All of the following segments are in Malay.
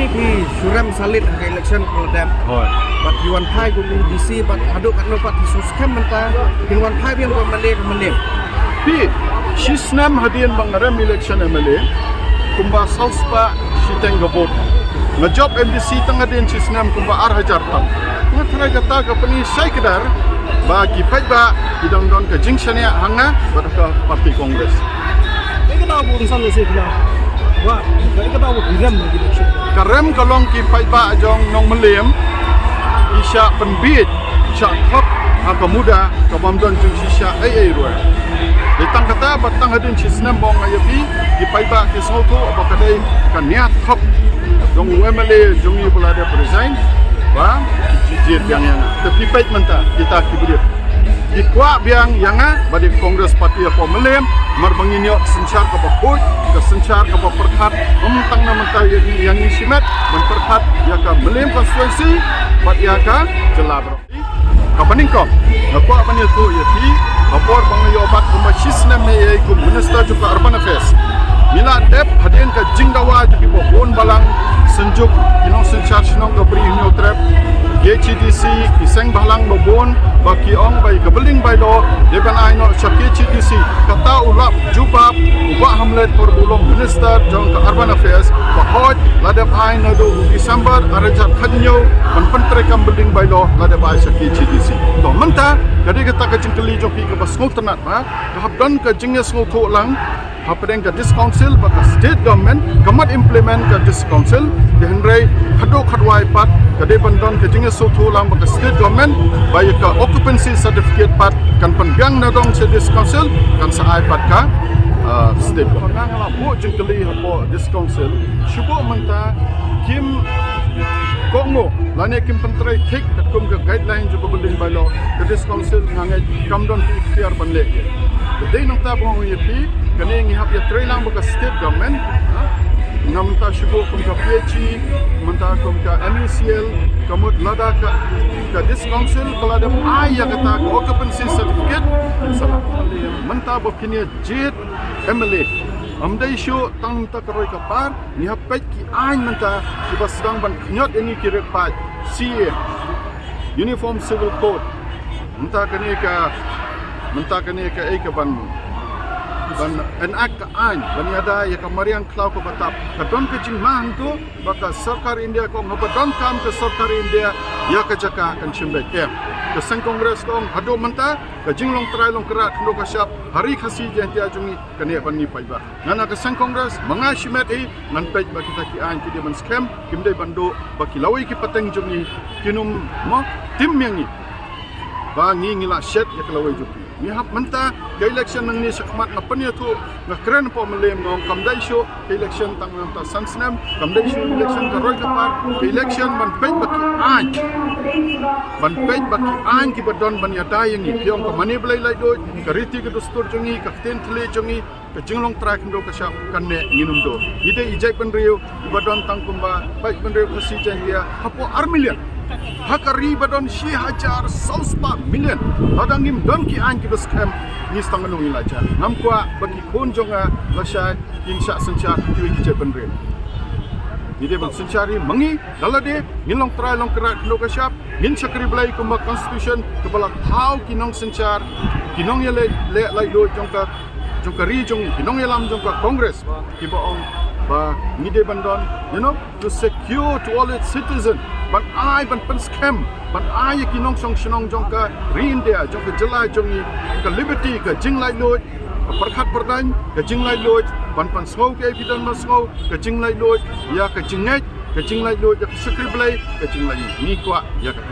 ni di suram salit ke election keladam. Hoi. But Yuan Pai go DC but aduk kat nopat di suskem mentah Yuan Pai yang go mele. Pi sisnam hadian bangaram election MLA kumba sauspa siteng gabot. Ngajop MDC tangadin sisnam kumba hajar tam. Ngatra kata kapani sai kedar bagi peit ba idong don ke jingshania hanga pada parti Kongres. Ini kita pun salah sih lah. Wah, kita tahu diram lagi election. Karem kalong ki peit ba jong nong melem isya penbit isya top agak muda kabamdon jung sisya ai ruai. Ditang kata batang hadin sisnam bong ayapi di peit ba ke soto abakadai kan niat top dong MLA jong yu bolada resign ba jied yang tapi peit mentah kita kibudir di kuat biang yang bagi Kongres Parti apa melem marbanginyo sencar ke bakut ke sencar ke perkat mentang mentah yang isimet memperkat ya ke melem konstituensi buat ya ke jelabro kapaning kau kuat banyak tu ya ti apor bangyo obat kumasis nam ne ku minister juga urban affairs mila dep hadin ke jingdawa juga bon balang senjuk kinong sencar sinong ke beri trap GCDC kiseng balang babon baki ong bai kebeling bai lo deban aino syaki GCDC kata ulap jubab ubah hamlet perbulong minister jong ke urban affairs bahot ladap aino do Desember arajat khñiot man pentre kam beling bai lo ladap ai syaki GCDC to menta kadi kata ke jingkeli jong pi ke basngol tenat ha habdan ke jingnya sngol tho lang hapadeng ke dis council baka state government kamat implement ke dis council dihendrai khado khadwai pat kade bandon ke jingnya soto lang baka state government bai ke occupancy certificate pat kan penbiang na dong se dis council kan sa ai pat ka state government ngala bo jingkeli hapo dis council shubo menta kim kongo lane kim pentrai thik kum ke guideline jo beling bai lo ke dis council ngangai kamdon ikhtiar banle de nang ta bong yepi kani ngihap ya trailang baka state government namta shugo kum ka PHE menta kum ka MECL kamut lada ka dis council kalada aya kata ka occupancy certificate salah menta bokini jied MLA amdai shu tang ta karoi ka par ngihap peit ki ain menta kiba sdang ban khñiot ini kirek pat CA uniform civil code menta kani ka ai ka ban enak ke ain ban ada ya kamarian klau ko batap kadon ke jing man tu baka sarkar India ko ngabadon kam ke sarkar India ya ke jaka kan chimbek ke seng kongres ko hado menta ke jinglong trai long kerat kendo ka syap hari khasi je ti ajungi kene ban ni paiba ngana ke seng kongres manga shimet hi nan pej ba kita ki ain ki dia ban scam kimdai bando baki lawi ki pateng jungi kinum mo tim yang ni ba ngi ngila shet ya kelawai jupi ni hap menta ke election nang ni sakmat na panya tu na kren po melem ngom kamdai show ke election tang ta sansnam kamdai show election ka roi kapar ke election ban pej baki an ki badon ban yada yang ni pyong ka mani blai lai do ka riti ke dustur jungi ka ten thle jungi ka jinglong track ndo ka syap kan ne nginum do ide ijai ban riu badon tang kumba pej ban riu khasi jan dia hapo armilian hakari badon shi hajar sauspa million ladang nim don ki an ki scam ni stanganung ilaja ngam kwa bagi kon jonga lasha insya sencha ki ki jebenre ni de ban sencari mangi dalade ngilong trai long kerat kendo ka syap ngin sakri blai kumba constitution kepala thau kinong sencar kinong ye le lai do jongka ri jong kinong ye lam jongka congress ki ba ong ba ni de bandon to secure to all its citizens ban ai ban pen scam ban ai ki nong song shnong jong ka rin dia jong ka jala jong ni ka liberty ka jing lai loj ka perkhat perdan ka jing lai loj ban pan sngau ke evident mas sngau ka jing lai loj ya ka jingai ka jing lai loj ka script lai ka jing lai ni kwa ya ka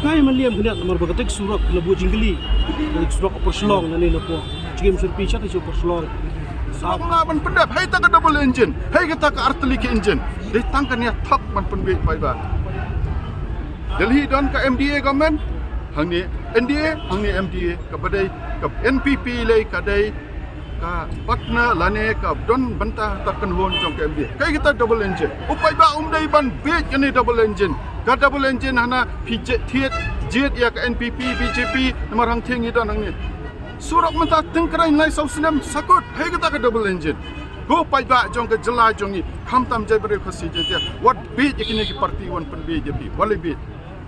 kai maliam kena nomor bagatek surak lebu jinggeli dari surak perselong nani lepo jigem surpi chat isu perselong sama ban pendap hai ta ka double engine hai ka ta ka artillery ke engine dei tangkan ya thak ban penbe pai ba Delhi don ka MDA government hangni NDA hangni MDA ka badai ka NPP le ka dai ka partner lane ka don bantah takkan hon jong ka MDA kai kita double engine upai ba dai ban be kani double engine ka double engine hana PJ thiet jied ya ka NPP BJP nomor hang thing idon hangni surak mentah tengkerai nilai sausnam sakut hai kita ka double engine Go pai ba jong ke jela jong ni kham tam jai bre khasi je dia what bit ikini ki parti wan pen be je bi wali bit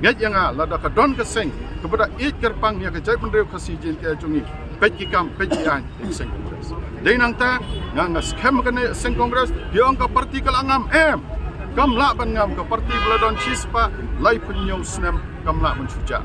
ngat yang la da ka don ka seng kepada it kerpang ya ke jai pen re khasi je ke jong ni peit ki kam peit ki an in seng kongres dei nang ta ngang scam ka ne seng kongres diong ka parti kalangam kam la ban ngam ka parti bladon chispa lai punyong snem kam la men suja